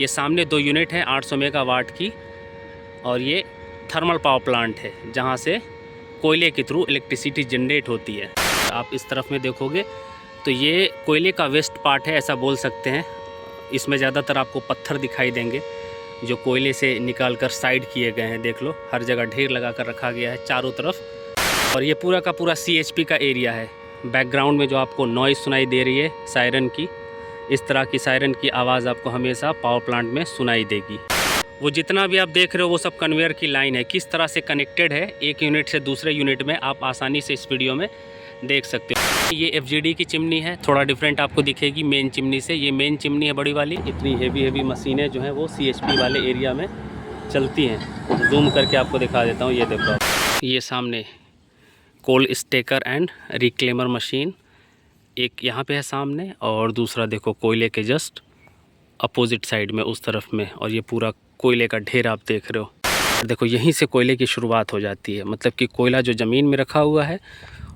ये सामने 2 यूनिट हैं 800 मेगावाट की, और ये थर्मल पावर प्लांट है जहाँ से कोयले के थ्रू इलेक्ट्रिसिटी जनरेट होती है। आप इस तरफ में देखोगे तो ये कोयले का वेस्ट पार्ट है, ऐसा बोल सकते हैं। इसमें ज़्यादातर आपको पत्थर दिखाई देंगे जो कोयले से निकाल कर साइड किए गए हैं। देख लो, हर जगह ढेर लगा कर रखा गया है चारों तरफ। और ये पूरा का पूरा CHP का एरिया है। बैकग्राउंड में जो आपको नॉइज़ सुनाई दे रही है सायरन की, इस तरह की सायरन की आवाज़ आपको हमेशा पावर प्लांट में सुनाई देगी। वो जितना भी आप देख रहे हो वो सब कन्वेयर की लाइन है, किस तरह से कनेक्टेड है एक यूनिट से दूसरे यूनिट में, आप आसानी से इस वीडियो में देख सकते हो। ये FGD की चिमनी है, थोड़ा डिफरेंट आपको दिखेगी मेन चिमनी से। ये मेन चिमनी है बड़ी वाली। इतनी हेवी मशीनें जो हैं वो CHP वाले एरिया में चलती हैं। जूम करके आपको दिखा देता हूँ। ये देखो, ये सामने कोल स्टेकर एंड रिक्लेमर मशीन एक यहाँ पे है सामने, और दूसरा देखो कोयले के जस्ट अपोजिट साइड में उस तरफ में। और ये पूरा कोयले का ढेर आप देख रहे हो। देखो, यहीं से कोयले की शुरुआत हो जाती है, मतलब कि कोयला जो ज़मीन में रखा हुआ है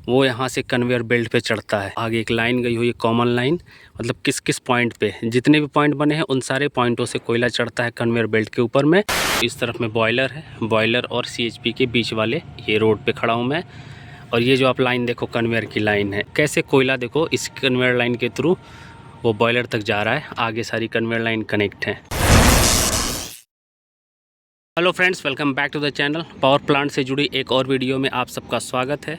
वो यहाँ से कन्वेयर बेल्ट पे चढ़ता है। आगे एक लाइन गई हुई है, कॉमन लाइन, मतलब किस किस पॉइंट पे, जितने भी पॉइंट बने हैं उन सारे पॉइंटों से कोयला चढ़ता है कन्वेयर बेल्ट के ऊपर में। इस तरफ में बॉयलर है, बॉयलर और CHP के बीच वाले ये रोड पे खड़ा हूँ मैं। और ये जो आप लाइन देखो कन्वेयर की लाइन है, कैसे कोयला देखो इस कन्वेयर लाइन के थ्रू वो बॉयलर तक जा रहा है। आगे सारी कन्वेयर लाइन कनेक्ट है। Hello friends, welcome back to the channel. Power plant से जुड़ी एक और वीडियो में आप सबका स्वागत है।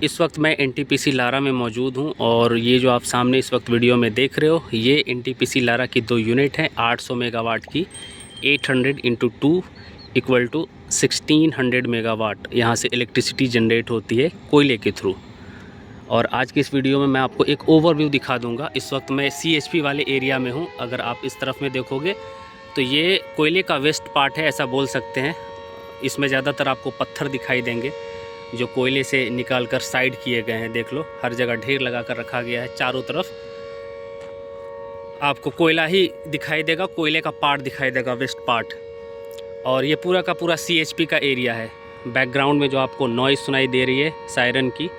इस वक्त मैं NTPC लारा में मौजूद हूं, और ये जो आप सामने इस वक्त वीडियो में देख रहे हो ये NTPC लारा की 2 यूनिट हैं 800 मेगावाट की। 800 × 2 = 1600 मेगावाट यहाँ से इलेक्ट्रिसिटी जनरेट होती है कोयले के थ्रू। और आज की इस वीडियो में मैं आपको एक ओवरव्यू दिखा दूंगा। इस वक्त मैं CHP वाले एरिया में हूँ। अगर आप इस तरफ में देखोगे तो ये कोयले का वेस्ट पार्ट है, ऐसा बोल सकते हैं। इसमें ज़्यादातर आपको पत्थर दिखाई देंगे जो कोयले से निकाल कर साइड किए गए हैं। देख लो, हर जगह ढेर लगा कर रखा गया है चारों तरफ। आपको कोयला ही दिखाई देगा, कोयले का पार्ट दिखाई देगा, वेस्ट पार्ट। और ये पूरा का पूरा CHP का एरिया है। बैकग्राउंड में जो आपको नॉइज़ सुनाई दे रही है सायरन की,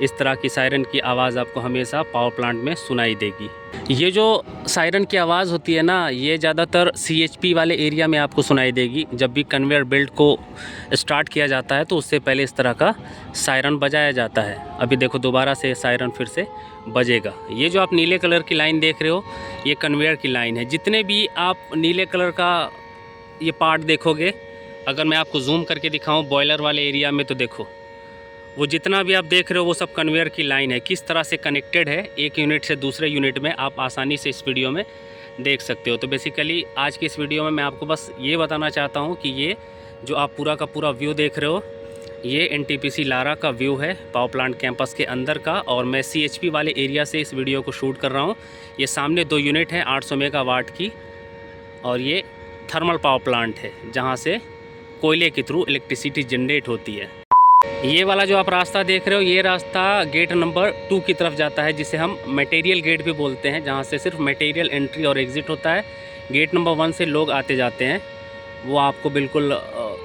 इस तरह की सायरन की आवाज़ आपको हमेशा पावर प्लांट में सुनाई देगी। ये जो सायरन की आवाज़ होती है ना, ये ज़्यादातर CHP वाले एरिया में आपको सुनाई देगी। जब भी कन्वेयर बेल्ट को स्टार्ट किया जाता है तो उससे पहले इस तरह का सायरन बजाया जाता है। अभी देखो, दोबारा से सायरन फिर से बजेगा। ये जो आप नीले कलर की लाइन देख रहे हो ये कन्वेयर की लाइन है। जितने भी आप नीले कलर का ये पार्ट देखोगे, अगर मैं आपको जूम करके दिखाऊँ बॉयलर वाले एरिया में, तो देखो वो जितना भी आप देख रहे हो वो सब कन्वेयर की लाइन है। किस तरह से कनेक्टेड है एक यूनिट से दूसरे यूनिट में, आप आसानी से इस वीडियो में देख सकते हो। तो बेसिकली आज की इस वीडियो में मैं आपको बस ये बताना चाहता हूँ कि ये जो आप पूरा का पूरा व्यू देख रहे हो ये NTPC लारा का व्यू है पावर प्लांट कैंपस के अंदर का। और मैं CHP वाले एरिया से इस वीडियो को शूट कर रहा हूँ। ये सामने 2 यूनिट हैं 800 मेगावाट की, और ये थर्मल पावर प्लांट है जहाँ से कोयले के थ्रू इलेक्ट्रिसिटी जनरेट होती है। ये वाला जो आप रास्ता देख रहे हो ये रास्ता गेट नंबर 2 की तरफ जाता है, जिसे हम मटेरियल गेट भी बोलते हैं, जहाँ से सिर्फ मटेरियल एंट्री और एग्ज़िट होता है। गेट नंबर 1 से लोग आते जाते हैं। वो आपको बिल्कुल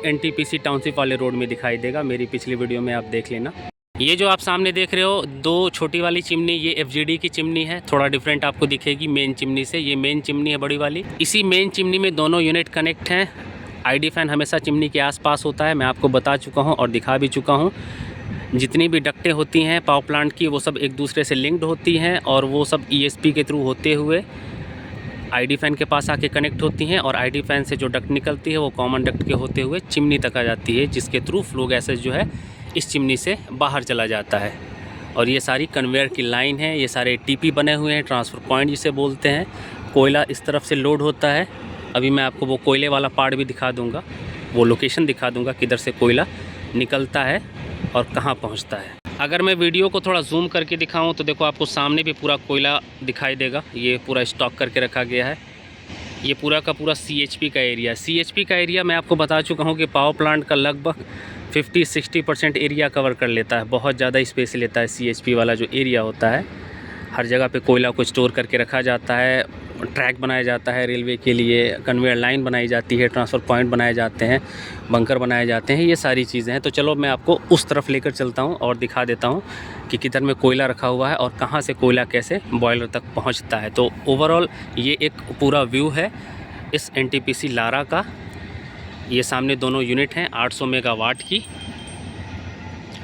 NTPC टाउनशिप वाले रोड में दिखाई देगा। मेरी पिछली वीडियो में आप देख लेना। ये जो आप सामने देख रहे हो 2 छोटी वाली चिमनी, ये FGD की चिमनी है, थोड़ा डिफरेंट आपको दिखेगी मेन चिमनी से। ये मेन चिमनी है बड़ी वाली। इसी मेन चिमनी में दोनों यूनिट कनेक्ट हैं। ID फैन हमेशा चिमनी के आसपास होता है, मैं आपको बता चुका हूं और दिखा भी चुका हूं। जितनी भी डक्टें होती हैं पावर प्लांट की वो सब एक दूसरे से लिंक्ड होती हैं, और वो सब ESP के थ्रू होते हुए ID फैन के पास आके कनेक्ट होती हैं। और ID फैन से जो डक्ट निकलती है वो कॉमन डक्ट के होते हुए चिमनी तक आ जाती है, जिसके थ्रू फ्लो गैसेज जो है इस चिमनी से बाहर चला जाता है। और ये सारी कन्वेयर की लाइन है। ये सारे TP बने हुए हैं, ट्रांसफ़र पॉइंट जिसे बोलते हैं। कोयला इस तरफ से लोड होता है। अभी मैं आपको वो कोयले वाला पार्ट भी दिखा दूंगा, वो लोकेशन दिखा दूंगा किधर से कोयला निकलता है और कहाँ पहुँचता है। अगर मैं वीडियो को थोड़ा जूम करके दिखाऊं तो देखो आपको सामने भी पूरा कोयला दिखाई देगा। ये पूरा स्टॉक करके रखा गया है। ये पूरा का पूरा CHP का एरिया। CHP का एरिया मैं आपको बता चुका हूँ कि पावर प्लांट का लगभग 50-60% एरिया कवर कर लेता है। बहुत ज़्यादा स्पेस लेता है CHP वाला जो एरिया होता है। हर जगह पे कोयला को स्टोर करके रखा जाता है। ट्रैक बनाया जाता है रेलवे के लिए, कन्वेयर लाइन बनाई जाती है, ट्रांसफ़र पॉइंट बनाए जाते हैं, बंकर बनाए जाते हैं, ये सारी चीज़ें हैं। तो चलो मैं आपको उस तरफ लेकर चलता हूँ और दिखा देता हूँ कि किधर में कोयला रखा हुआ है और कहाँ से कोयला कैसे बॉयलर तक पहुँचता है। तो ओवरऑल ये एक पूरा व्यू है इस एनटीपीसी लारा का ये सामने दोनों यूनिट हैं 800 मेगावाट की,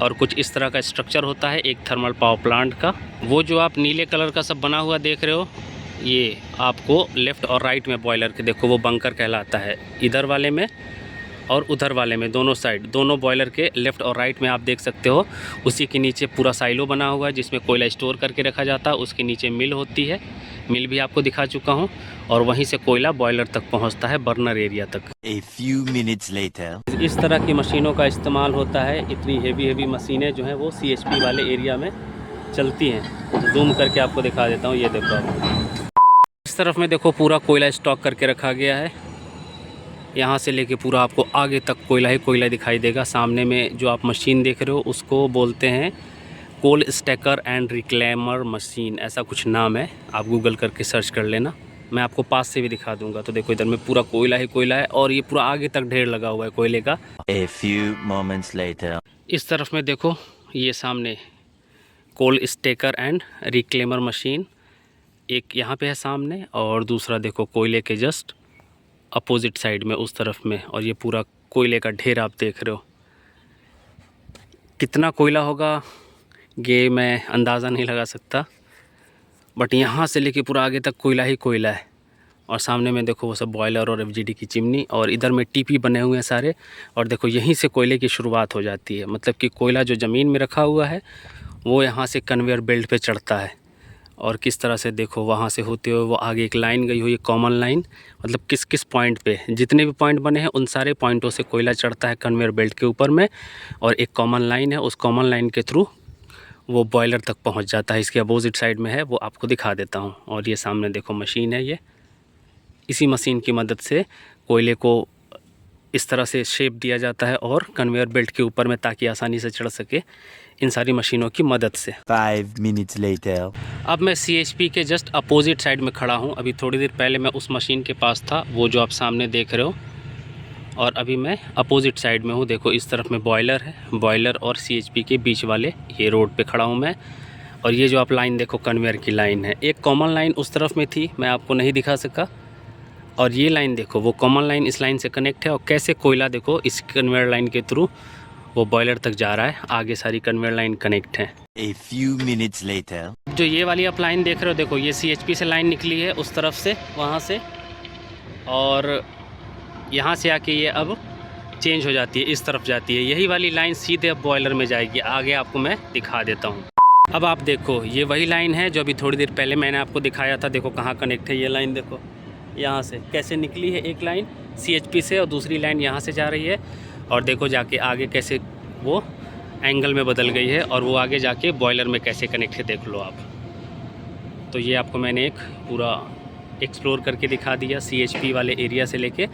और कुछ इस तरह का स्ट्रक्चर होता है एक थर्मल पावर प्लांट का। वो जो आप नीले कलर का सब बना हुआ देख रहे हो, ये आपको लेफ़्ट और राइट में बॉयलर के देखो वो बंकर कहलाता है। इधर वाले में और उधर वाले में दोनों साइड, दोनों बॉयलर के लेफ़्ट और राइट में आप देख सकते हो। उसी के नीचे पूरा साइलो बना हुआ है जिसमें कोयला स्टोर करके रखा जाता है। उसके नीचे मिल होती है, मिल भी आपको दिखा चुका हूँ, और वहीं से कोयला बॉयलर तक पहुँचता है, बर्नर एरिया तक। A few minutes later. इस तरह की मशीनों का इस्तेमाल होता है। इतनी हेवी मशीनें जो हैं वो CHP वाले एरिया में चलती हैं। जूम करके आपको दिखा देता हूँ, ये देखो आप। इस तरफ में देखो पूरा कोयला स्टॉक करके रखा गया है। यहाँ से लेके पूरा आपको आगे तक कोयला ही कोयला दिखाई देगा। सामने में जो आप मशीन देख रहे हो उसको बोलते हैं कोल स्टैकर एंड रिक्लेमर मशीन, ऐसा कुछ नाम है। आप गूगल करके सर्च कर लेना, मैं आपको पास से भी दिखा दूंगा। तो देखो इधर में पूरा कोयला ही कोयला है, और ये पूरा आगे तक ढेर लगा हुआ है कोयले का। A few moments later. इस तरफ में देखो ये सामने कोल स्टैकर एंड रिक्लेमर मशीन एक यहाँ पे है सामने, और दूसरा देखो कोयले के जस्ट अपोजिट साइड में उस तरफ में। और ये पूरा कोयले का ढेर आप देख रहे हो। कितना कोयला होगा ये मैं अंदाज़ा नहीं लगा सकता, बट यहाँ से लेके पूरा आगे तक कोयला ही कोयला है। और सामने में देखो वो सब बॉयलर और FGD की चिमनी, और इधर में TP बने हुए हैं सारे। और देखो यहीं से कोयले की शुरुआत हो जाती है, मतलब कि कोयला जो ज़मीन में रखा हुआ है वो यहाँ से कन्वेयर बेल्ट पे चढ़ता है। और किस तरह से देखो वहाँ से होते हुए वो आगे एक लाइन गई हुई है, कॉमन लाइन, मतलब किस किस पॉइंट पे जितने भी पॉइंट बने हैं उन सारे पॉइंटों से कोयला चढ़ता है कन्वेयर बेल्ट के ऊपर में, और एक कॉमन लाइन है, उस कॉमन लाइन के थ्रू वो बॉयलर तक पहुंच जाता है। इसके अपोजिट साइड में है, वो आपको दिखा देता हूं। और ये सामने देखो मशीन है, ये इसी मशीन की मदद से कोयले को इस तरह से शेप दिया जाता है और कन्वेयर बेल्ट के ऊपर में, ताकि आसानी से चढ़ सके इन सारी मशीनों की मदद से। 5 minutes later. अब मैं CHP के जस्ट अपोजिट साइड में खड़ा हूँ। अभी थोड़ी देर पहले मैं उस मशीन के पास था, वो जो आप सामने देख रहे हो, और अभी मैं अपोजिट साइड में हूँ। देखो इस तरफ में बॉयलर है, बॉयलर और CHP के बीच वाले ये रोड पे खड़ा हूँ मैं। और ये जो आप लाइन देखो कन्वेयर की लाइन है, एक कॉमन लाइन उस तरफ में थी, मैं आपको नहीं दिखा सका। और ये लाइन देखो, वो कॉमन लाइन इस लाइन से कनेक्ट है, और कैसे कोयला देखो इस कन्वेयर लाइन के थ्रू वो बॉयलर तक जा रहा है। आगे सारी कन्वेयर लाइन कनेक्ट है। A few minutes later. जो ये वाली आप लाइन देख रहे हो, देखो ये CHP से लाइन निकली है उस तरफ से, वहाँ से, और यहाँ से आके ये अब चेंज हो जाती है, इस तरफ जाती है। यही वाली लाइन सीधे अब बॉयलर में जाएगी। आगे आपको मैं दिखा देता हूँ। अब आप देखो ये वही लाइन है जो अभी थोड़ी देर पहले मैंने आपको दिखाया था। देखो कहाँ कनेक्ट है ये लाइन, देखो यहाँ से कैसे निकली है एक लाइन CHP से, और दूसरी लाइन यहाँ से जा रही है। और देखो जाके आगे कैसे वो एंगल में बदल गई है, और वो आगे जाके बॉयलर में कैसे कनेक्ट है देख लो आप। तो ये आपको मैंने एक पूरा एक्सप्लोर करके दिखा दिया, CHP वाले एरिया से लेके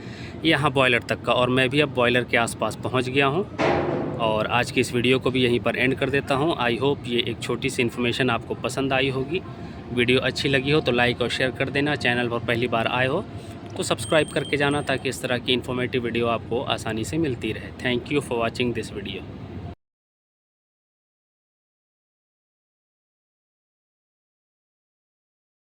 यहाँ बॉयलर तक का। और मैं भी अब बॉयलर के आसपास पहुँच गया हूँ, और आज की इस वीडियो को भी यहीं पर एंड कर देता हूँ। आई होप ये एक छोटी सी इन्फॉर्मेशन आपको पसंद आई होगी। वीडियो अच्छी लगी हो तो लाइक और शेयर कर देना। चैनल पर पहली बार आए हो तो सब्सक्राइब करके जाना, ताकि इस तरह की इन्फॉर्मेटिव वीडियो आपको आसानी से मिलती रहे। Thank you for watching this video.